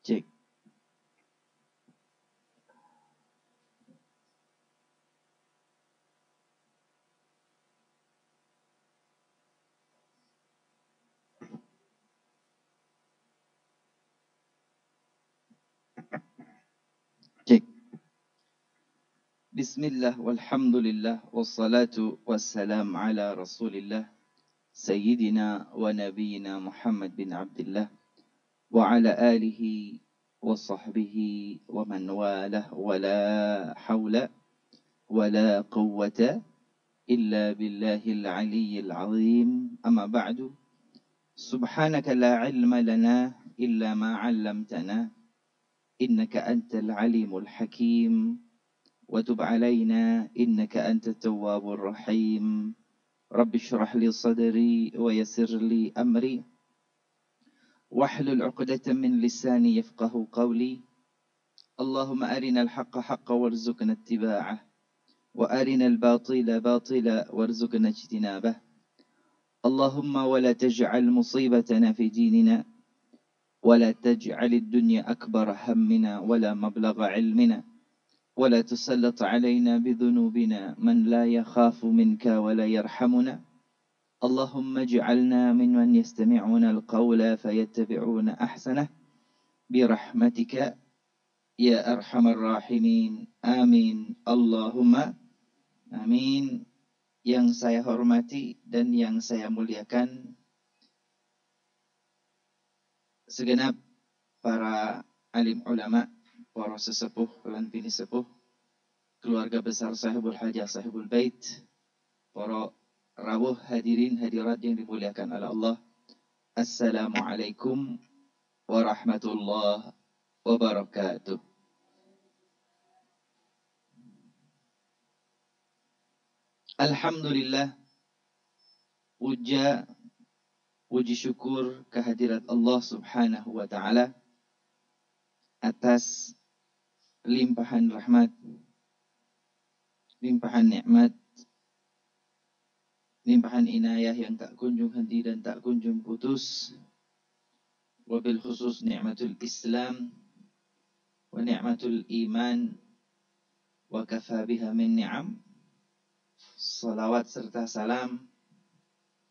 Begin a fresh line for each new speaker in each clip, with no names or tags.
Cek. Cek. Bismillah walhamdulillah wassalatu wassalam ala rasulillah Sayyidina wa nabiyina Muhammad bin Abdullah wa ala alihi wa sahbihi wa man walah wa la hawla wa la quwwata illa billahil aliyyil azim amma ba'du subhanaka la ilma lana illa ma 'allamtana innaka antal alimul hakim وتب علينا إنك أنت التواب الرحيم رب اشرح لي صدري ويسر لي أمري واحلل عقدة من لساني يفقه قولي اللهم أرنا الحق حقا وارزقنا اتباعه وأرنا الباطل باطلا وارزقنا اجتنابه اللهم ولا تجعل مصيبتنا في ديننا ولا تجعل الدنيا أكبر همنا ولا مبلغ علمنا ولا تسلط علينا بذنوبنا من لا يخاف منك ولا يرحمنا اللهم اجعلنا ممن يستمعون القول فيتبعون أحسنه برحمتك يا أرحم الراحمين آمين اللهم آمين. Yang saya hormati dan yang saya muliakan segenap para alim ulama, para sesepuh lan bini sepuh, keluarga besar sahibul hajah, sahibul bait, para rawuh hadirin hadirat yang dimuliakan oleh Allah. Assalamualaikum warahmatullahi wabarakatuh. Alhamdulillah, puji syukur kehadirat Allah subhanahu wa ta'ala atas limpahan rahmat, limpahan nikmat, limpahan inayah yang tak kunjung henti dan tak kunjung putus. Wabil khusus ni'matul Islam wa ni'matul iman wa kafa biha min ni'am. Salawat serta salam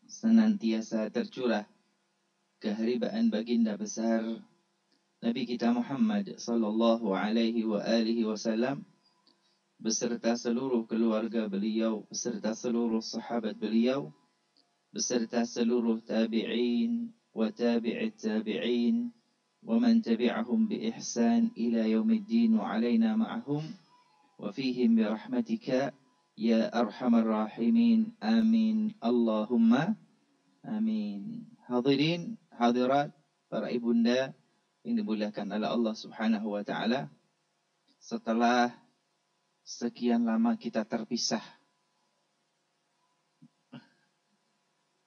senantiasa tercurah keharibaan baginda besar Nabi kita Muhammad sallallahu alaihi wa alihi wasallam beserta seluruh keluarga beliau, beserta seluruh sahabat beliau, beserta seluruh tabi'in wa tabi'it tabi'in wa man tabi'ahum bi ihsan ila yaumiddin wa alaina ma'ahum wa fihim bi rahmatika ya arhamar rahimin amin Allahumma amin. Hadirin hadirat, para ibunda yang dimuliakan oleh Allah subhanahu wa ta'ala, setelah sekian lama kita terpisah.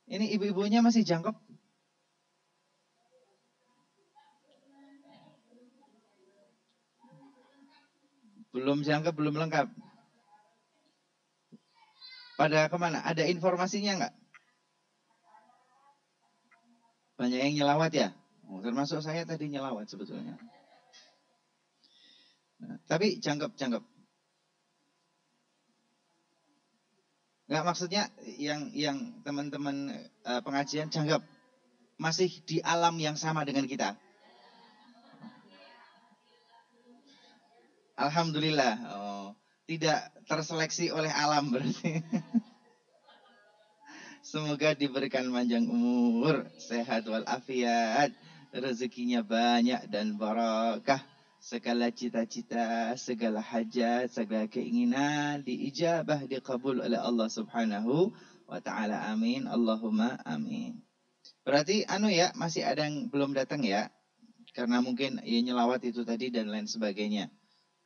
Ini ibu-ibunya masih jangkep? Belum jangkep, belum lengkap. Pada kemana? Ada informasinya enggak? Banyak yang nyelawat ya? Termasuk saya tadi nyelawat sebetulnya. Nah, tapi jangkep. Enggak, maksudnya yang teman-teman pengajian jangkep. Masih di alam yang sama dengan kita. Alhamdulillah. Oh, tidak terseleksi oleh alam berarti. Semoga diberikan panjang umur, sehat walafiat, rezekinya banyak dan barakah. Segala cita-cita, segala hajat, segala keinginan diijabah, dikabul oleh Allah subhanahu wa ta'ala. Amin. Allahumma amin. Berarti masih ada yang belum datang ya. Karena mungkin ya nyelawat itu tadi dan lain sebagainya.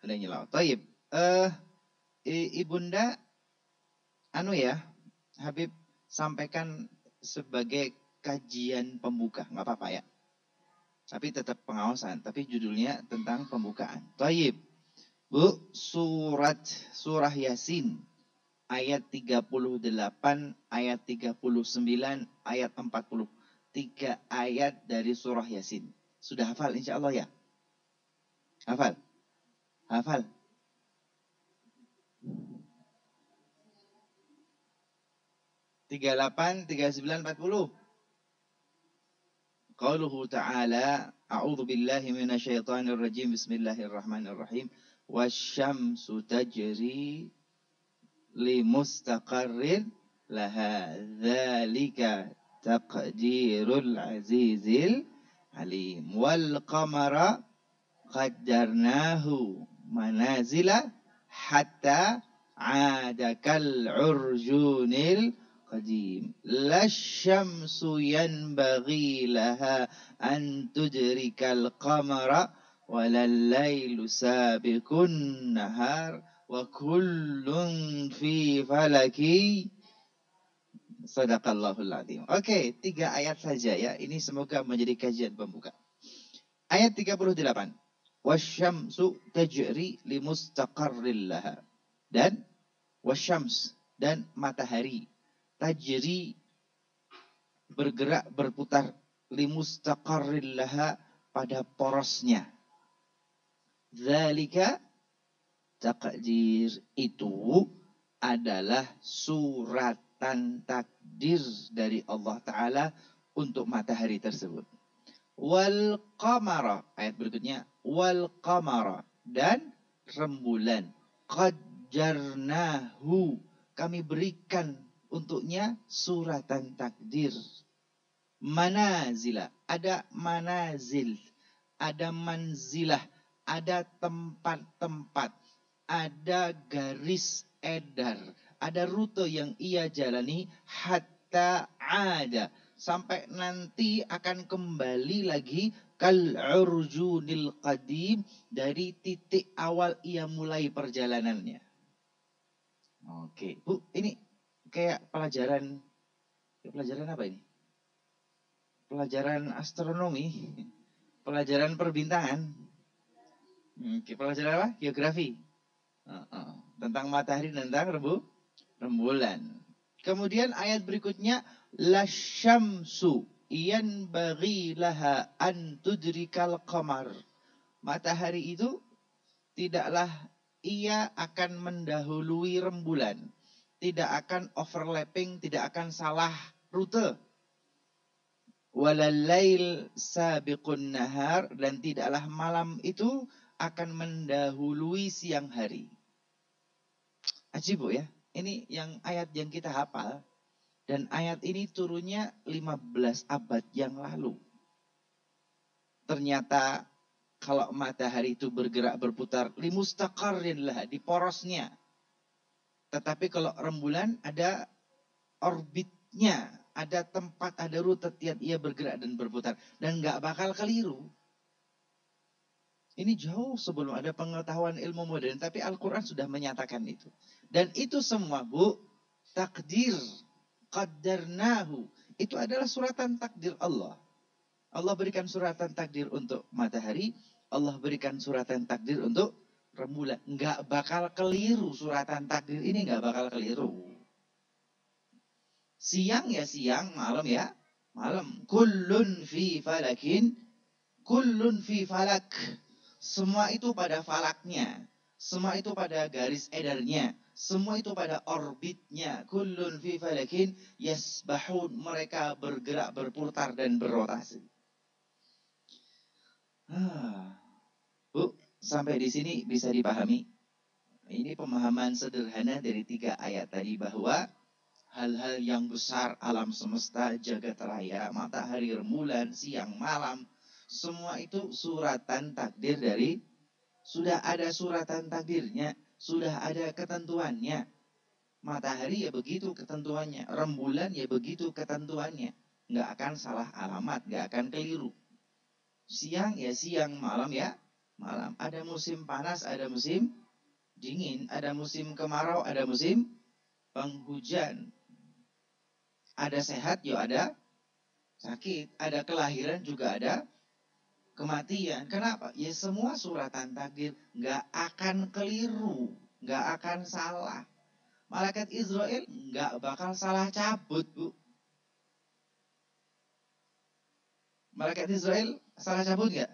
Ada yang nyelawat. Taib. Ibunda Habib sampaikan sebagai kajian pembuka, nggak apa-apa ya. Tapi tetap pengawasan, tapi judulnya tentang pembukaan. Taib. Bu, surah Yasin ayat 38, ayat 39, ayat 40. 3 ayat dari surah Yasin. Sudah hafal insya Allah ya? Hafal? Hafal? Tiga 39, 40. Qauluhu ta'ala, a'udzu billahi minasyaitonir rajim, bismillahirrahmanirrahim. Wasyamsu tajri limustaqarrin laha dzalika taqdirul azizil alim. Wal qamara qaddarnahu manazila hatta ada kal urjunil qadim. Lasyamsu yanbaghi laha an tudrikal qamara walal lailu sabiqun nahar wa kullun fi falaki. Sadaqallahul adzim. Oke, 3 ayat saja ya. Ini semoga menjadi kajian pembuka. Ayat 38. Wasyamsu tajri limustaqarril laha. Dan wasyams, dan matahari tajri, bergerak, berputar, limustaqarril laha, pada porosnya. Dzalika taqdir, itu adalah suratan takdir dari Allah Ta'ala untuk matahari tersebut. Wal qamara, ayat berikutnya, wal qamara, dan rembulan, qadjarnahu, kami berikan untuknya suratan takdir. Manazila, ada manazil, ada manzilah, ada tempat-tempat, ada garis edar, ada rute yang ia jalani, hatta ada, sampai nanti akan kembali lagi kal urjunil qadim, dari titik awal ia mulai perjalanannya. Oke, Bu, ini kayak pelajaran apa ini? Pelajaran astronomi, pelajaran perbintangan. Pelajaran apa? Geografi. Tentang matahari, tentang rembulan. Kemudian ayat berikutnya, lasyamsu yanbaghi laha an tudrikal qamar. Matahari itu tidaklah ia akan mendahului rembulan, tidak akan overlapping, tidak akan salah rute. Walal lail sabiqun nahar, dan tidaklah malam itu akan mendahului siang hari. Ajib, Bu, ya. Ini yang ayat yang kita hafal. Dan ayat ini turunnya 15 abad yang lalu. Ternyata kalau matahari itu bergerak, berputar, limustaqarrin lah, di porosnya. Tetapi kalau rembulan ada orbitnya, ada tempat, ada rute tiap ia bergerak dan berputar. Dan gak bakal keliru. Ini jauh sebelum ada pengetahuan ilmu modern, tapi Al-Quran sudah menyatakan itu. Dan itu semua, Bu, takdir. Qaddarnahu, itu adalah suratan takdir Allah. Allah berikan suratan takdir untuk matahari, Allah berikan suratan takdir untuk rembulan. Enggak bakal keliru, suratan takdir ini enggak bakal keliru. Siang ya siang, malam ya malam. Kullun fi falakin, kullun fi falak. Semua itu pada falaknya, semua itu pada garis edarnya, semua itu pada orbitnya. Kullun fi falakin yasbahun, mereka bergerak, berputar dan berrotasi. Bu, sampai di sini bisa dipahami? Ini pemahaman sederhana dari 3 ayat tadi, bahwa hal-hal yang besar, alam semesta, jagat raya, matahari, rembulan, siang, malam, semua itu suratan takdir dari, sudah ada suratan takdirnya, sudah ada ketentuannya. Matahari ya begitu ketentuannya, rembulan ya begitu ketentuannya. Nggak akan salah alamat, nggak akan keliru. Siang ya siang, malam ya malam. Ada musim panas, ada musim dingin, ada musim kemarau, ada musim penghujan. Ada sehat, ya ada sakit. Ada kelahiran, juga ada kematian. Kenapa? Ya semua suratan takdir, nggak akan keliru, nggak akan salah. Malaikat Israel nggak bakal salah cabut, Bu. Malaikat Israel salah cabut nggak?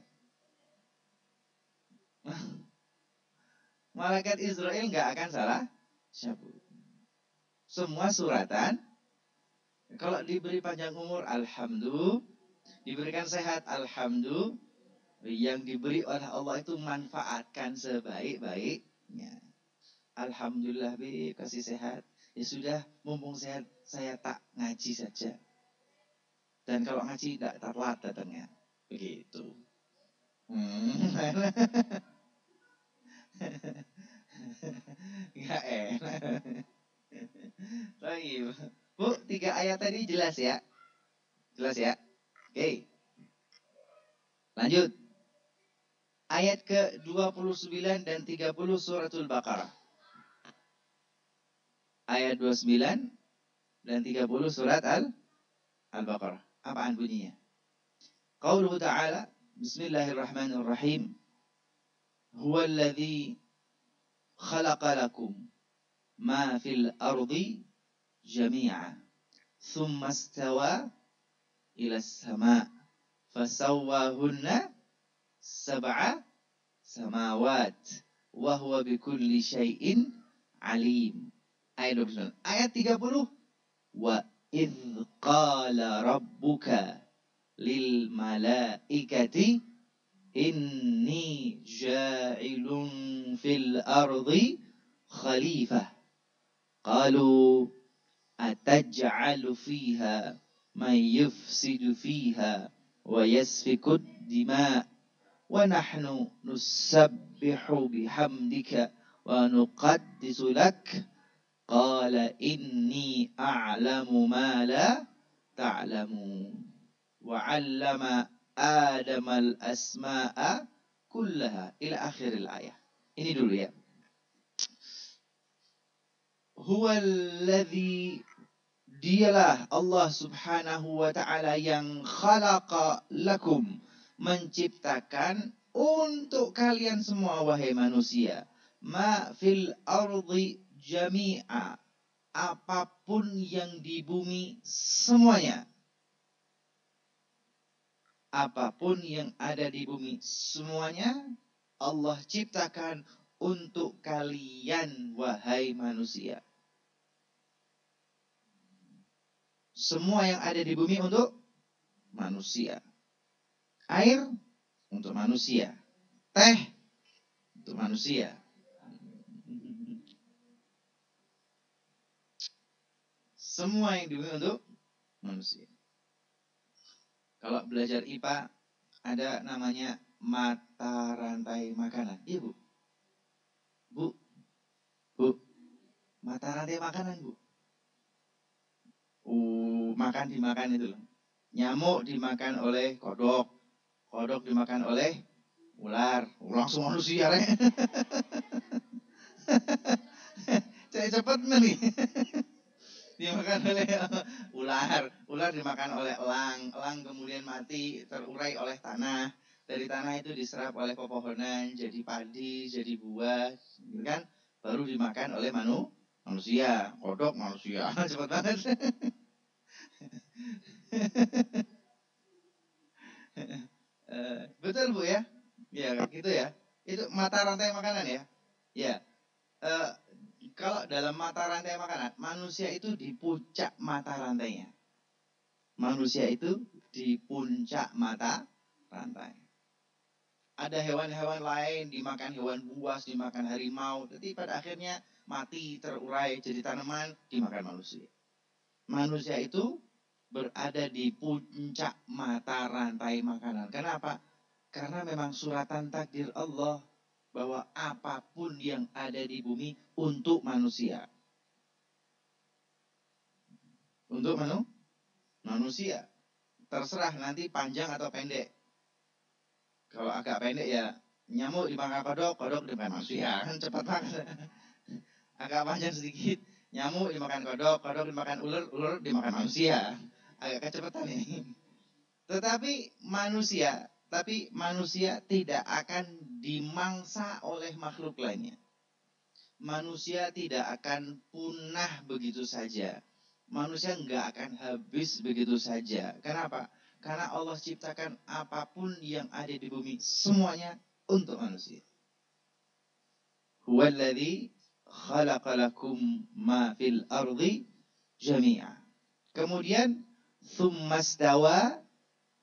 Malaikat Israel nggak akan salah cabut. Semua suratan, kalau diberi panjang umur, alhamdulillah. Diberikan sehat, alhamdulillah. Yang diberi oleh Allah itu manfaatkan sebaik-baiknya. Alhamdulillah, Bib, kasih sehat. Ya sudah, mumpung sehat, saya tak ngaji saja. Dan kalau ngaji, tidak telat datangnya. Begitu. Gak enak. Baik. Bu, 3 ayat tadi jelas ya? Jelas ya? Oke. Lanjut. Ayat ke-29 dan 30 suratul Baqarah. Ayat 29 dan 30 surat Al-Baqarah. Apaan bunyinya? Qauluhu ta'ala, Bismillahirrahmanirrahim. Huwallazi khalaqa lakum ma fil ardi jami'a thumma istawa ila as-sama' fasawwahunna sab'a samawat wa huwa bikulli syai'in alim. Ayat 29. Ayat 30. Wa idh qala rabbuka lil malaikati inni ja'ilun fil ardi khalifah. Qalu ataj'alu fiha man yufsidu fiha wa yasfiku dima wa nahnu nusabbihu bihamdika wa nuqaddisu lak. Qala inni a'lamu ma la ta'lamun. Wa 'allama Adam al-asma'a kullaha ila akhiril ayah. Ini dulu ya. Huwallazi, dialah Allah subhanahu wa ta'ala yang khalaqa lakum, menciptakan untuk kalian semua wahai manusia, ma fil ardi jami'a, apapun yang di bumi semuanya. Apapun yang ada di bumi semuanya Allah ciptakan untuk kalian wahai manusia. Semua yang ada di bumi untuk manusia. Air untuk manusia. Teh untuk manusia. Semua yang di bumi untuk manusia. Kalau belajar IPA ada namanya mata rantai makanan. Iya, Bu? Bu, mata rantai makanan, Bu. Makan dimakan itu loh. Nyamuk dimakan oleh kodok. Kodok dimakan oleh ular. Langsung manusia, Rek. Cepet nih. Dimakan oleh ular. Ular dimakan oleh elang. Elang kemudian mati, terurai oleh tanah. Dari tanah itu diserap oleh pepohonan, jadi padi, jadi buah, kan? Baru dimakan oleh manusia. Kodok manusia. Cepet banget. Betul, Bu ya? Ya, gitu ya. Itu mata rantai makanan ya. Ya. Kalau dalam mata rantai makanan, manusia itu di puncak mata rantainya. Manusia itu di puncak mata rantai. Ada hewan-hewan lain dimakan hewan buas, dimakan harimau, tapi pada akhirnya mati, terurai jadi tanaman, dimakan manusia. Manusia itu berada di puncak mata rantai makanan. Kenapa? Karena memang suratan takdir Allah bahwa apapun yang ada di bumi untuk manusia. Untuk manusia. Terserah nanti panjang atau pendek. Kalau agak pendek ya nyamuk dimakan kodok, kodok dimakan manusia. Kan cepat banget. Agak panjang sedikit, nyamuk dimakan kodok, kodok dimakan ular, ular dimakan manusia. Agak kecepatan ini. Tetapi manusia tidak akan dimangsa oleh makhluk lainnya. Manusia tidak akan punah begitu saja. Manusia nggak akan habis begitu saja. Kenapa? Karena Allah ciptakan apapun yang ada di bumi semuanya untuk manusia. Huwallazi khalaqa lakum ma fil ardi jami'a. Kemudian tsumma stawa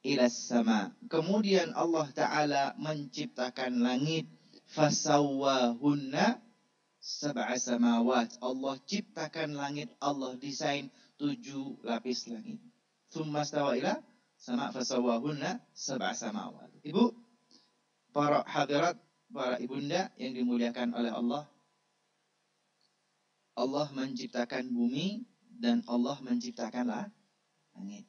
ila sama. Kemudian Allah Ta'ala menciptakan langit. Fasawwahunna sab'a samawat. Allah ciptakan langit. Allah desain 7 lapis langit. Tsumma stawa ila sama fasawwahunna sab'a samawat. Ibu, para hadirat, para ibunda yang dimuliakan oleh Allah. Allah menciptakan bumi dan Allah menciptakan langit.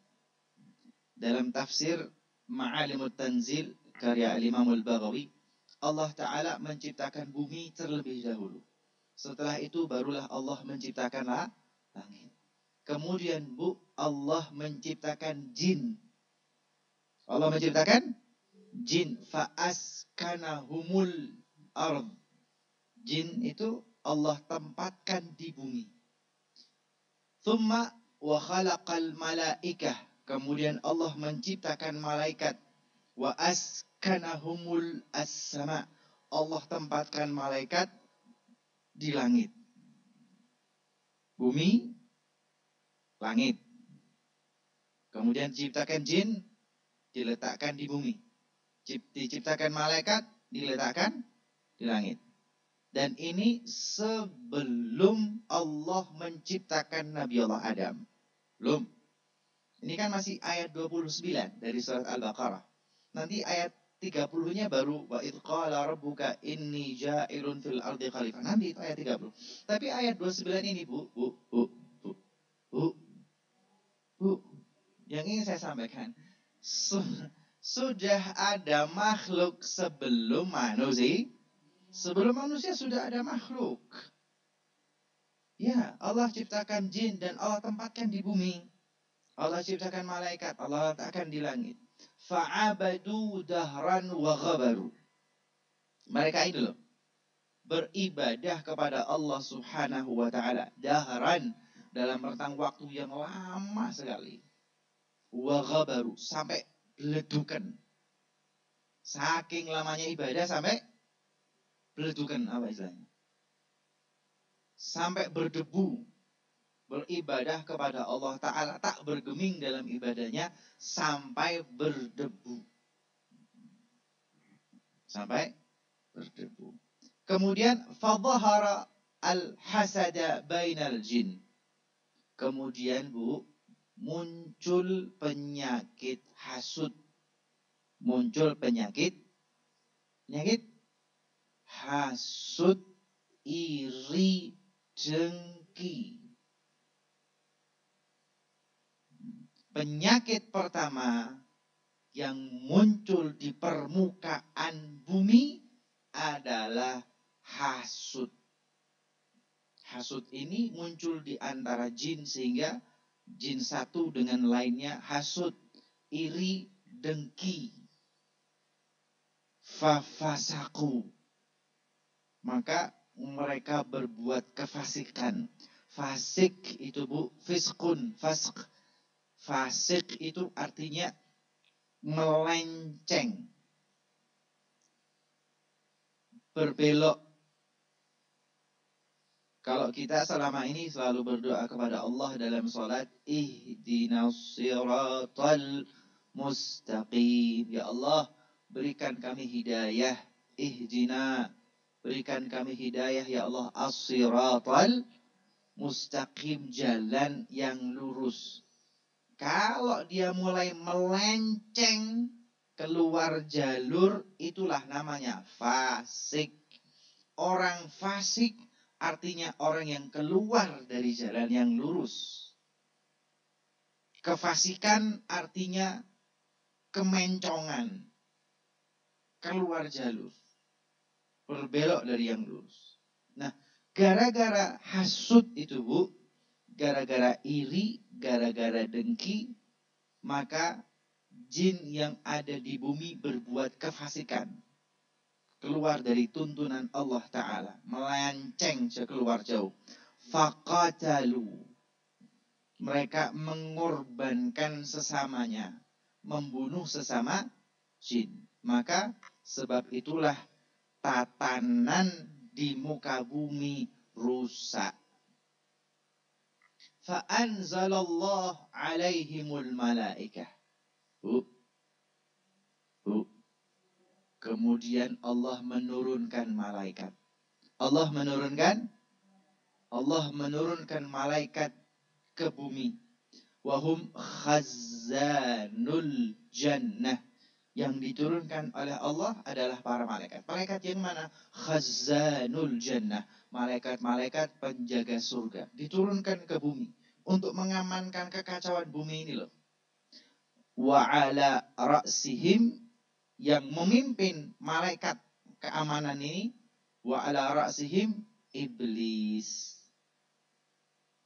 Dalam tafsir Ma'alimut Tanzil karya Imam Al-Baghawi, Allah Ta'ala menciptakan bumi terlebih dahulu. Setelah itu barulah Allah menciptakan langit. Kemudian Allah menciptakan jin. Allah menciptakan jin. Fa'askanahumul ardh. Jin itu Allah tempatkan di bumi. Thumma wa khalaqal malaikah. Kemudian Allah menciptakan malaikat. Wa askanahumul as-sama. Allah tempatkan malaikat di langit. Bumi, langit. Kemudian diciptakan jin, diletakkan di bumi. Diciptakan malaikat, diletakkan di langit. Dan ini sebelum Allah menciptakan Nabi Allah Adam. Belum. Ini kan masih ayat 29 dari surat Al-Baqarah. Nanti ayat 30-nya baru wa idh qala rabbuka inni ja'ilun fil ardi khalifah. Nanti itu ayat 30. Tapi ayat 29 ini Bu. Yang ingin saya sampaikan, sudah ada makhluk sebelum manusia. Sebelum manusia sudah ada makhluk. Ya, Allah ciptakan jin dan Allah tempatkan di bumi. Allah ciptakan malaikat, Allah letakkan di langit. Fa'abadu dahran wa ghabaru. Mereka ini loh, beribadah kepada Allah Subhanahu wa Ta'ala. Dahran, dalam rentang waktu yang lama sekali. Wa ghabaru, sampai beledukan. Saking lamanya ibadah sampai beledukan, apa istilahnya? Sampai berdebu. Beribadah kepada Allah Ta'ala, tak bergeming dalam ibadahnya sampai berdebu. Sampai berdebu. Kemudian fadhahara al-hasada bainal jin. Kemudian Bu, muncul penyakit hasud. Muncul penyakit hasud, iri, dengki. Penyakit pertama yang muncul di permukaan bumi adalah hasud. Hasud ini muncul di antara jin sehingga jin satu dengan lainnya hasud, iri, dengki. Fafasaku. Maka mereka berbuat kefasikan. Fasik itu Bu, fiskun, fask. Fasik itu artinya melenceng, berbelok. Kalau kita selama ini selalu berdoa kepada Allah dalam salat, ihdinas siratal mustaqim. Ya Allah, berikan kami hidayah. Ihdina, berikan kami hidayah ya Allah, as-siratal mustaqim, jalan yang lurus. Kalau dia mulai melenceng keluar jalur, itulah namanya fasik. Orang fasik artinya orang yang keluar dari jalan yang lurus. Kefasikan artinya kemencongan, keluar jalur, berbelok dari yang lurus. Nah, gara-gara hasud itu Bu, gara-gara iri, gara-gara dengki, maka jin yang ada di bumi berbuat kefasikan. Keluar dari tuntunan Allah Ta'ala. Melenceng sekeluar jauh. Faqatalu. Mereka mengorbankan sesamanya. Membunuh sesama jin. Maka sebab itulah tatanan di muka bumi rusak. Fa anzalallahu alaihimul malaikah. Kemudian Allah menurunkan malaikat. Allah menurunkan malaikat ke bumi. Wahum khazzanul jannah. Yang diturunkan oleh Allah adalah para malaikat. Malaikat yang mana? Khazzanul jannah. Malaikat-malaikat penjaga surga. Diturunkan ke bumi untuk mengamankan kekacauan bumi ini loh. Wa ala ra'sihim, yang memimpin malaikat keamanan ini, wa ala ra'sihim iblis.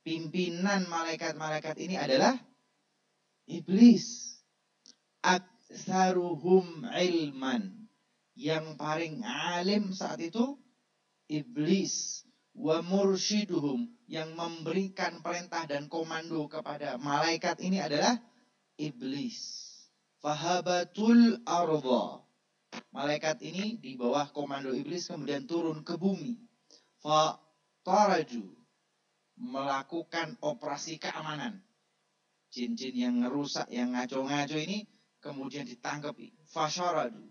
Pimpinan malaikat-malaikat ini adalah iblis. Aktsaruhum ilman, yang paling alim saat itu iblis. Wa mursyiduhum, yang memberikan perintah dan komando kepada malaikat ini adalah iblis. Fahabatul arda, malaikat ini di bawah komando iblis kemudian turun ke bumi. Fataraju, melakukan operasi keamanan. Jin-jin yang ngerusak, yang ngaco-ngaco ini kemudian ditangkap. Fasyaradu,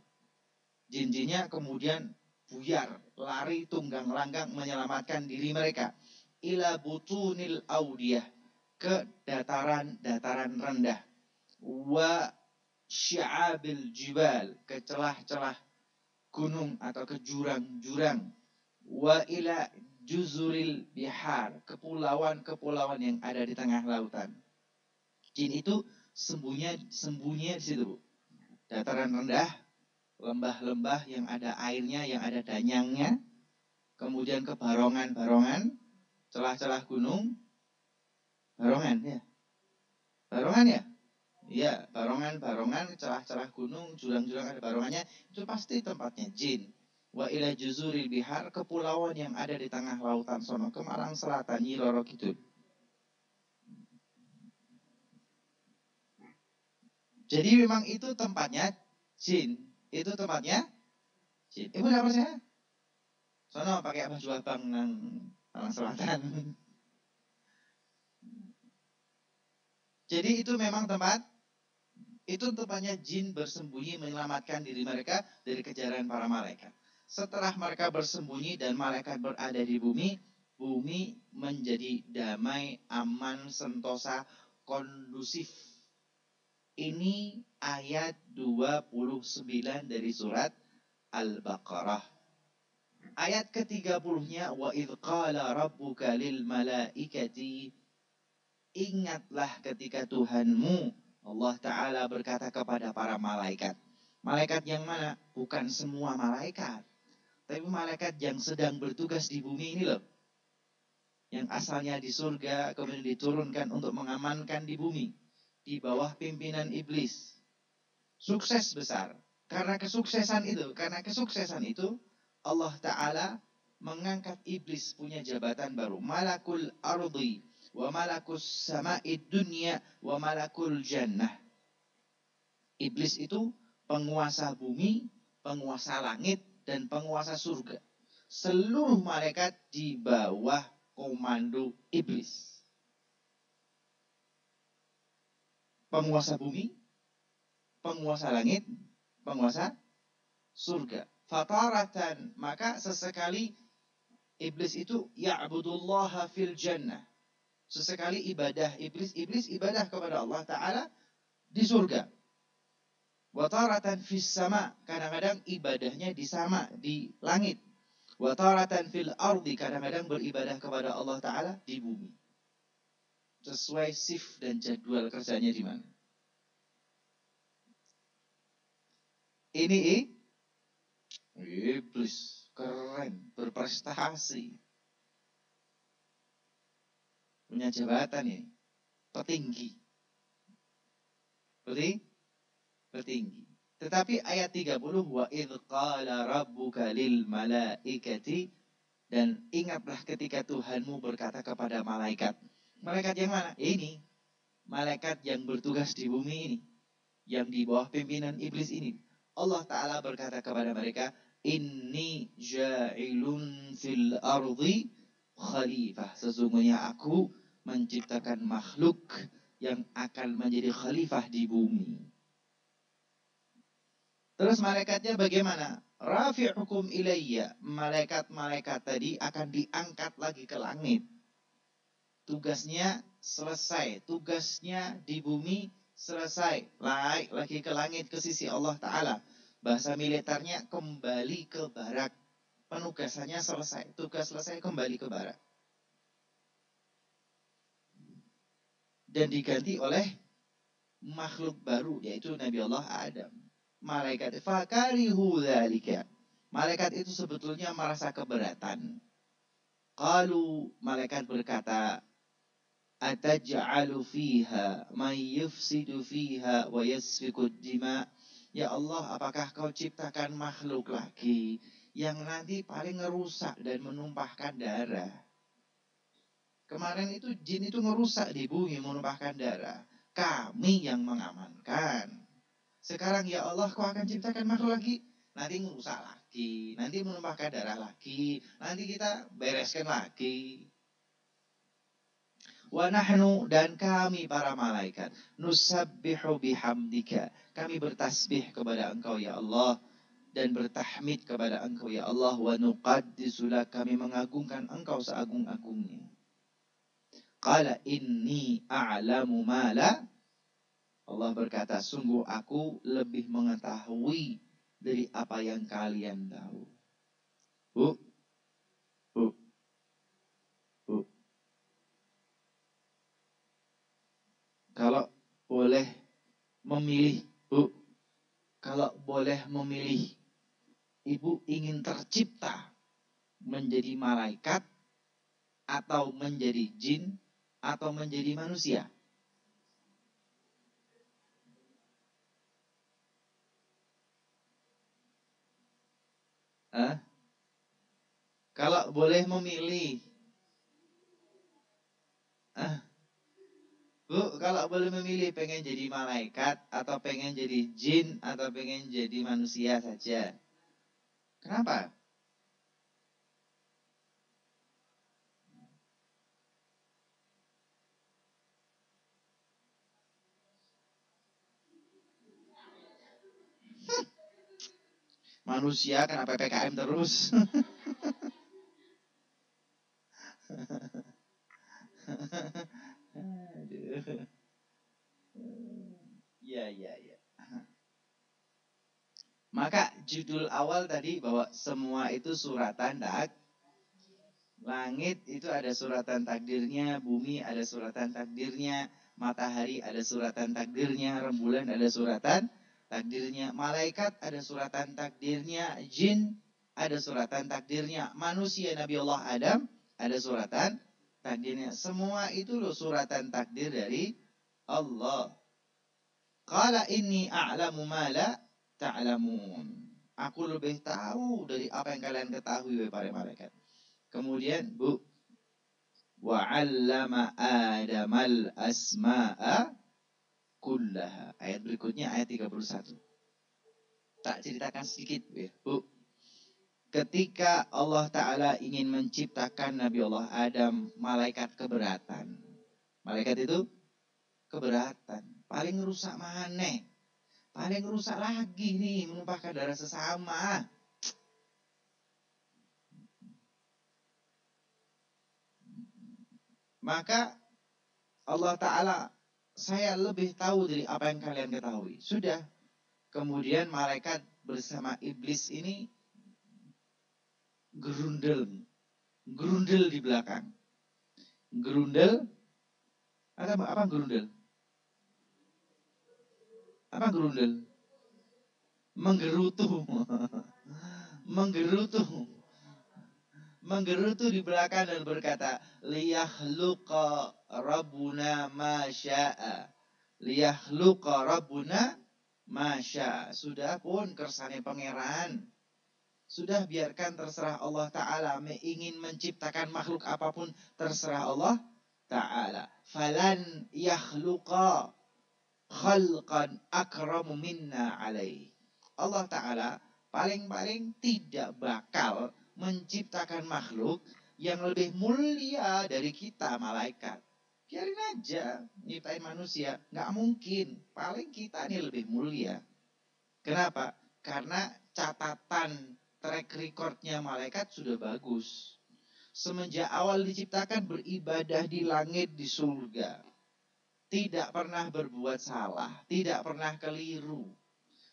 jin-jinnya kemudian buyar, lari tunggang langgang menyelamatkan diri mereka. Ila butunil audiyah, ke dataran-dataran rendah. Wa sya'abil jibal, ke celah-celah gunung atau ke jurang-jurang. Wa ila juzuril bihar, kepulauan-kepulauan yang ada di tengah lautan. Jin itu sembunyi di situ, Bu. Dataran rendah, lembah-lembah yang ada airnya, yang ada danyangnya. Kemudian ke barongan-barongan, celah-celah gunung. Barongan ya? Barongan ya? Iya, barongan-barongan, celah-celah gunung, jurang-jurang ada barongannya, itu pasti tempatnya jin. Wa ila juzuril bihar, kepulauan yang ada di tengah lautan sono, Kemarang Selatan, Nyi Roro Kidul. Jadi memang itu tempatnya jin. Itu tempatnya jin. Ibu dapat saya? Sono pakai baju abang nang Selatan. Jadi itu memang tempatnya jin bersembunyi menyelamatkan diri mereka dari kejaran para malaikat. Setelah mereka bersembunyi dan malaikat berada di bumi, bumi menjadi damai, aman, sentosa, kondusif. Ini ayat 29 dari surat Al-Baqarah. Ayat ke-30-nya, wa idh qala rabbuka lil malaikati, ingatlah ketika Tuhanmu Allah Ta'ala berkata kepada para malaikat. Malaikat yang mana? Bukan semua malaikat, tapi malaikat yang sedang bertugas di bumi ini loh. Yang asalnya di surga, kemudian diturunkan untuk mengamankan di bumi, di bawah pimpinan iblis. Sukses besar. Karena kesuksesan itu, Allah Ta'ala mengangkat iblis punya jabatan baru. Malakul ardi, wa malakus sama'id dunya, wa malakul jannah. Iblis itu penguasa bumi, penguasa langit, dan penguasa surga. Seluruh malaikat di bawah komando iblis. Penguasa bumi, penguasa langit, penguasa surga. Fataratan, maka sesekali iblis itu ya'budullaha fil jannah. Sesekali iblis ibadah kepada Allah Ta'ala di surga. Wataratan fis sama, kadang-kadang ibadahnya di sama, di langit. Wataratan fil ardi, kadang-kadang beribadah kepada Allah Ta'ala di bumi. Sesuai shift dan jadwal kerjanya di mana. Ini iblis keren, berprestasi, punya jabatan ini, petinggi. Tetapi ayat 30, wa idh qala rabbuka lil malaikati, dan ingatlah ketika Tuhanmu berkata kepada malaikat. Malaikat yang mana? Ini malaikat yang bertugas di bumi ini, yang di bawah pimpinan iblis ini. Allah Ta'ala berkata kepada mereka, inni ja'ilun fil ardi khalifah. Sesungguhnya aku menciptakan makhluk yang akan menjadi khalifah di bumi. Terus malaikatnya bagaimana? Rafi'ukum ilayya. Malaikat-malaikat tadi akan diangkat lagi ke langit. Tugasnya selesai. Tugasnya di bumi selesai. Naik lagi ke langit ke sisi Allah Ta'ala. Bahasa militernya kembali ke barak. Penugasannya selesai. Tugas selesai, kembali ke barak. Dan diganti oleh makhluk baru, yaitu Nabi Allah Adam. Malaikat fakarihu dzalika. Malaikat itu sebetulnya merasa keberatan. Qalu, malaikat berkata, ataj'alu fiha may yufsidu fiha wa yasfiku dima. Ya Allah, apakah kau ciptakan makhluk lagi yang nanti paling ngerusak dan menumpahkan darah? Kemarin itu jin itu ngerusak di bumi, menumpahkan darah. Kami yang mengamankan. Sekarang ya Allah, kau akan ciptakan makhluk lagi, nanti ngerusak lagi, nanti menumpahkan darah lagi, nanti kita bereskan lagi. Wa nahnu, dan kami para malaikat, nusabbihu bihamdika, kami bertasbih kepada Engkau ya Allah, dan bertahmid kepada Engkau ya Allah. Wa nuqaddisu lak, kami mengagungkan Engkau seagung-agungnya. Qala inni a'lamu ma la, Allah berkata, sungguh aku lebih mengetahui dari apa yang kalian tahu. Kalau boleh memilih, Bu, kalau boleh memilih, Ibu ingin tercipta menjadi malaikat atau menjadi jin atau menjadi manusia? Kalau boleh memilih, Bu, kalau boleh memilih, pengen jadi malaikat atau pengen jadi jin atau pengen jadi manusia saja? Kenapa? Manusia kenapa PPKM terus? Ya. Maka judul awal tadi bahwa semua itu suratan langit itu ada suratan takdirnya, bumi ada suratan takdirnya, matahari ada suratan takdirnya, rembulan ada suratan takdirnya, malaikat ada suratan takdirnya, jin ada suratan takdirnya, manusia Nabi Allah Adam ada suratan takdirnya. Semua itu loh suratan takdir dari Allah. Qala inni a'lamu ma la ta'lamun. Aku lebih tahu dari apa yang kalian ketahui, wahai para malaikat. Kemudian, Bu, wa 'allama Adamal asma'a kullaha. Ayat berikutnya ayat 31. Tak ceritakan sedikit, Bu. Ketika Allah Ta'ala ingin menciptakan Nabi Allah Adam, malaikat keberatan. Malaikat itu keberatan. Paling rusak maneh. Paling rusak lagi nih, menumpahkan darah sesama. Maka Allah Ta'ala, saya lebih tahu dari apa yang kalian ketahui. Sudah. Kemudian malaikat bersama iblis ini gerundel di belakang. Gerundel? Apa gerundel? Apa gerundel? Menggerutu. Menggerutu di belakang dan berkata, liyakhluqa rabbuna ma syaa. Liyakhluqa rabbuna ma syaa. Sudah pun kersane pangeran. Sudah, biarkan terserah Allah Ta'ala. Ingin menciptakan makhluk apapun terserah Allah Ta'ala. Falan yakhluqa khalqan akramu minna alaih. Allah Ta'ala paling-paling tidak bakal menciptakan makhluk yang lebih mulia dari kita, malaikat. Biarin aja nyiptain manusia, nggak mungkin. Paling kita ini lebih mulia. Kenapa? Karena catatan track recordnya malaikat sudah bagus. Semenjak awal diciptakan beribadah di langit, di surga. Tidak pernah berbuat salah, tidak pernah keliru.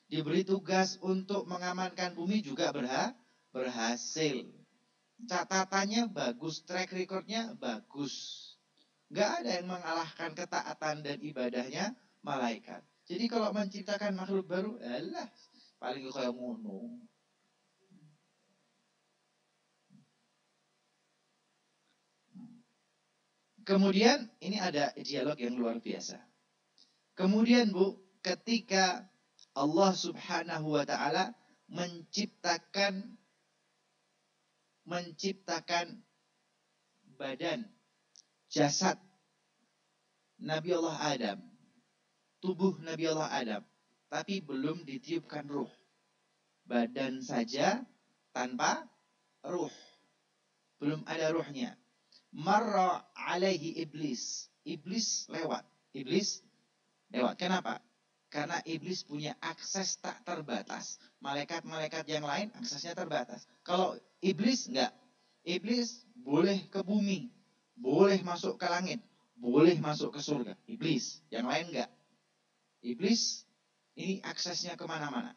Diberi tugas untuk mengamankan bumi juga berhasil. Catatannya bagus, track recordnya bagus. Gak ada yang mengalahkan ketaatan dan ibadahnya malaikat. Jadi kalau menciptakan makhluk baru, alah, paling kayak ngono. Kemudian ini ada dialog yang luar biasa. Kemudian Bu, ketika Allah Subhanahu wa taala menciptakan badan, jasad Nabi Allah Adam, tubuh Nabi Allah Adam, tapi belum ditiupkan ruh. Badan saja tanpa ruh. Belum ada ruhnya. Marra alaihi iblis. Iblis lewat. Kenapa? Karena iblis punya akses tak terbatas. Malaikat-malaikat yang lain aksesnya terbatas. Kalau iblis enggak. Iblis boleh ke bumi. Boleh masuk ke langit. Boleh masuk ke surga. Iblis. Yang lain enggak. Iblis ini aksesnya kemana-mana.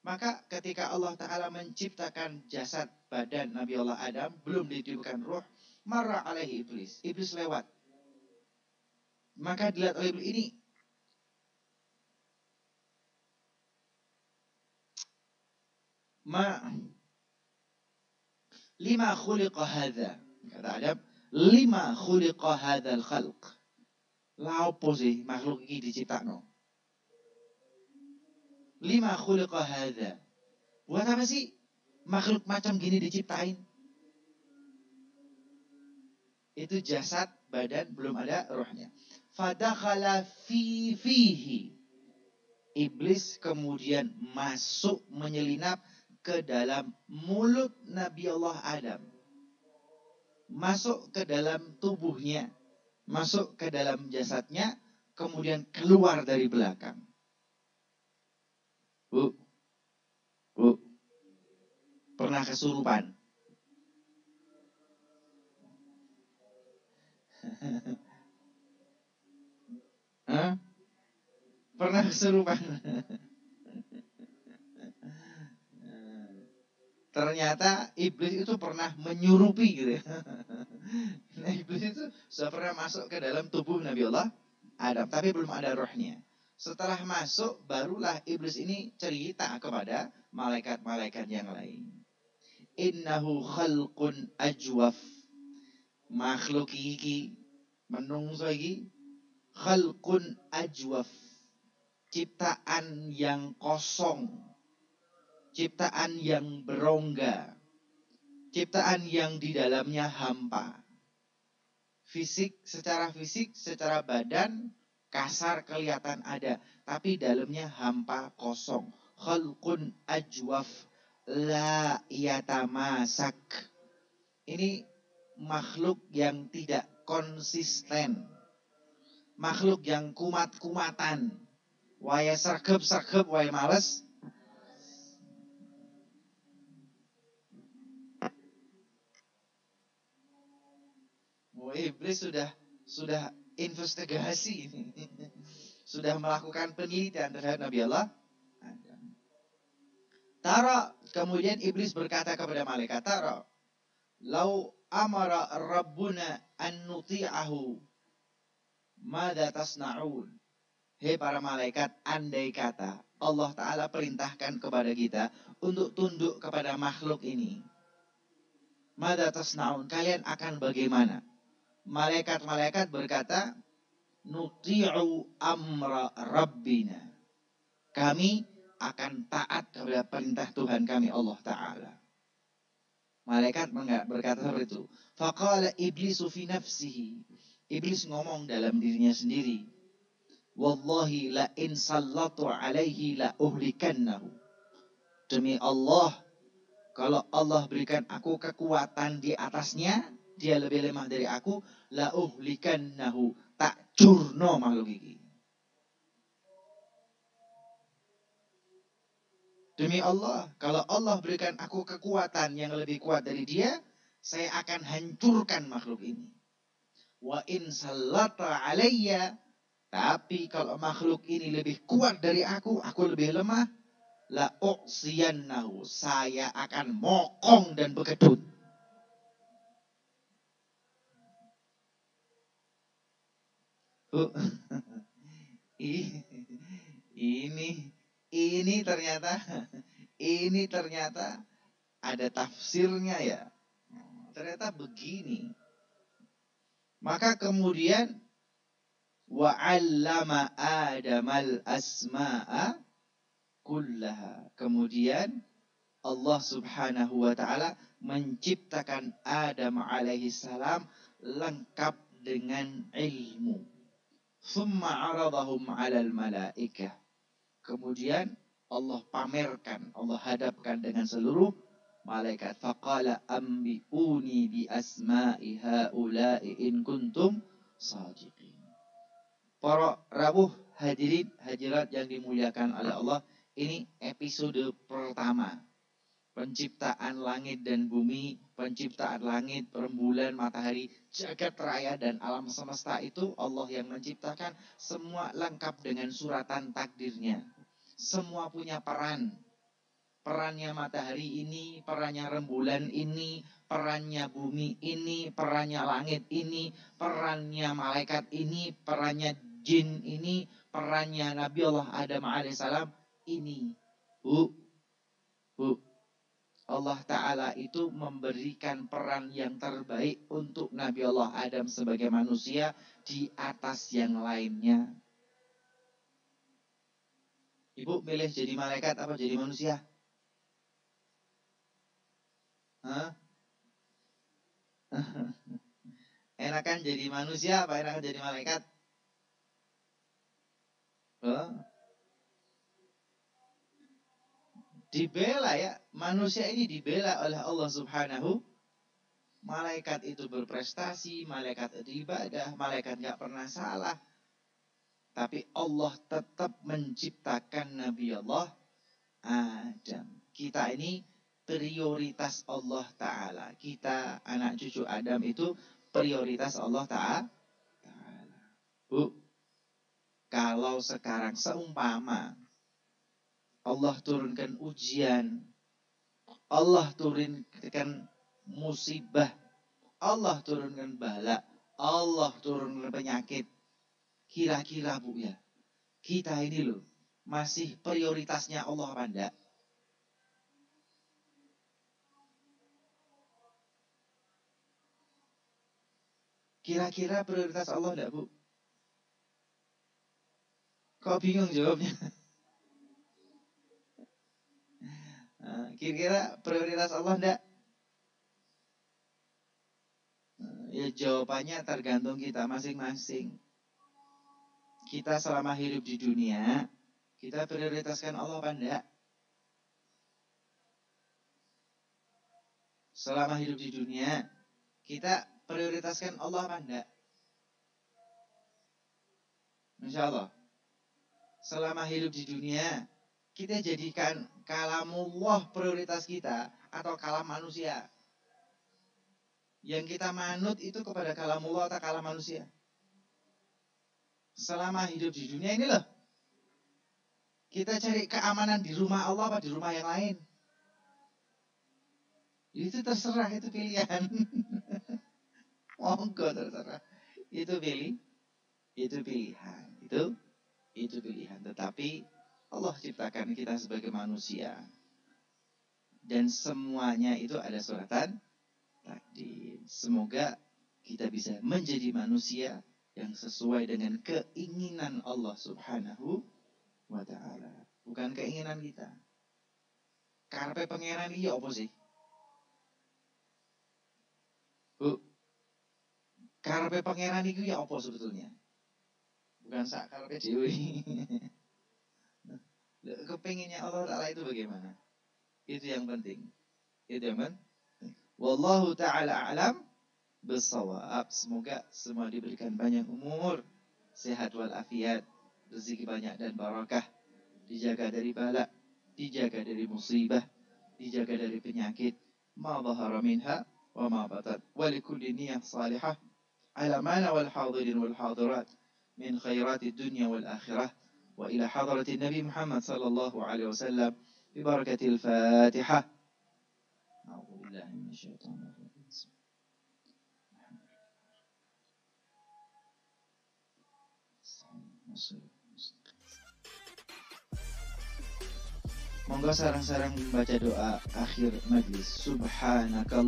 Maka ketika Allah Ta'ala menciptakan jasad badan Nabi Allah Adam, belum ditiupkan ruh, marra alaihi iblis. Iblis lewat. Maka dilihat oleh iblis ini, lima khuliqa hadha. Kata Adam, lima khuliqa hadhal khalq. Laopo sih makhluk ini diciptakno? Lima khuliqa hadha. Buat apa sih makhluk macam gini diciptain? Itu jasad, badan, belum ada rohnya. Fadakhala fihi. Iblis kemudian masuk menyelinap ke dalam mulut Nabi Allah Adam. Masuk ke dalam tubuhnya. Masuk ke dalam jasadnya. Kemudian keluar dari belakang. Bu, pernah kesurupan? Hah? Pernah kesurupan? Ternyata iblis itu pernah menyurupi gitu ya. Nah, iblis itu sudah pernah masuk ke dalam tubuh Nabi Allah Adam, tapi belum ada rohnya. Setelah masuk, barulah iblis ini cerita kepada malaikat-malaikat yang lain. Innahu khalqun ajwaf. Makhluk iki, menungso iki, khalqun ajwaf. Ciptaan yang kosong. Ciptaan yang berongga. Ciptaan yang di dalamnya hampa. Secara fisik, secara badan, kasar kelihatan ada. Tapi dalamnya hampa, kosong. Khalqun ajwaf. La yatamasak. Ini makhluk yang tidak konsisten. Makhluk yang kumat-kumatan. Waya sergep-sergep, waya males. Iblis sudah investigasi ini. Sudah melakukan penelitian terhadap Nabi Allah Adam. Tara, kemudian iblis berkata kepada malaikat, Tara, lau amara rabbuna an nuti'ahu, mada tasna'un. Hei para malaikat, andai kata Allah Ta'ala perintahkan kepada kita untuk tunduk kepada makhluk ini. Mada tasna'un, kalian akan bagaimana? Malaikat-malaikat berkata, nuti'u amra rabbina. Kami akan taat kepada perintah Tuhan kami Allah Ta'ala. Malaikat berkata seperti itu. Faqala iblisu fi nafsihi. Iblis ngomong dalam dirinya sendiri. Wallahi la in sallatu alaihi la uhlikannahu. Demi Allah, kalau Allah berikan aku kekuatan di atasnya, dia lebih lemah dari aku, la uhlikannahu, tak curno makhluk iki. Demi Allah, kalau Allah berikan aku kekuatan yang lebih kuat dari dia, saya akan hancurkan makhluk ini. Wa in sallata alayya, tapi kalau makhluk ini lebih kuat dari aku lebih lemah, la u'siyannahu, saya akan mokong dan berkedut. Ini ternyata ada tafsirnya ya. Ternyata begini. Maka kemudian wa 'allama Adamal asma'a kullaha. Kemudian Allah Subhanahu wa taala menciptakan Adam alaihi salam lengkap dengan ilmu. Thumma 'aradahum 'alal malaikah. Kemudian Allah pamerkan, Allah hadapkan dengan seluruh malaikat. Faqala ambi'uni bi asma'i haula'i in kuntum shadiqin. Para rawuh hadirin hadirat yang dimuliakan oleh Allah, ini episode pertama. Penciptaan langit dan bumi, penciptaan langit, rembulan, matahari, jagat raya dan alam semesta itu Allah yang menciptakan, semua lengkap dengan suratan takdirnya. Semua punya peran. Perannya matahari ini, perannya rembulan ini, perannya bumi ini, perannya langit ini, perannya malaikat ini, perannya jin ini, perannya Nabi Allah Adam alaihissalam ini. Bu. Allah Ta'ala itu memberikan peran yang terbaik untuk Nabi Allah Adam sebagai manusia di atas yang lainnya. Ibu milih jadi malaikat apa jadi manusia? Hah? Enakan jadi manusia apa enakan jadi malaikat? Dibela ya. Manusia ini dibela oleh Allah Subhanahu. Malaikat itu berprestasi, malaikat itu ibadah, malaikat gak pernah salah. Tapi Allah tetap menciptakan Nabi Allah Adam. Kita ini prioritas Allah Ta'ala. Kita anak cucu Adam itu prioritas Allah Ta'ala. Bu, kalau sekarang seumpama Allah turunkan ujian, Allah turunkan musibah, Allah turunkan bala, Allah turunkan penyakit, kira-kira Bu ya, kita ini loh masih prioritasnya Allah apa enggak? Kira-kira prioritas Allah enggak Bu? Kok bingung jawabnya? Kira-kira prioritas Allah enggak? Ya jawabannya tergantung kita masing-masing. Kita selama hidup di dunia, kita prioritaskan Allah apa enggak? Selama hidup di dunia, kita prioritaskan Allah apa enggak? Insya Allah. Selama hidup di dunia, kita jadikan kalamullah prioritas kita atau kalam manusia. Yang kita manut itu kepada kalamullah atau kalam manusia. Selama hidup di dunia ini loh, kita cari keamanan di rumah Allah apa di rumah yang lain. Itu terserah, itu pilihan. Monggo terserah. Itu pilihan. Itu pilihan. Tetapi Allah ciptakan kita sebagai manusia. Dan semuanya itu ada suratan takdir. Semoga kita bisa menjadi manusia yang sesuai dengan keinginan Allah Subhanahu wa ta'ala. Bukan keinginan kita. Karepe pangeran iki apa sih? Bu, karepe pangeran itu ya apa sebetulnya? Bukan sak karepe dhewe. Kepinginnya Allah Ta'ala itu bagaimana? Itu yang penting. Itu yang penting. Wallahu ta'ala a'lam bissawab. Semoga semua diberikan banyak umur, sehat walafiat, rezeki banyak dan barakah, dijaga dari bala, dijaga dari musibah, dijaga dari penyakit, ma dhahara minha wa ma batan. Wa likulli niyyah salihah ala mana wal hadirin wal hadirat min khairatid dunya wal akhirah wa ila hadratin Nabi Muhammad sallallahu alaihi wasallam bi barakatil Fatihah. A'udzu billahi minasyaitonir rajim. Monggo sarang-sarang membaca doa akhir majlis. Subhanakallah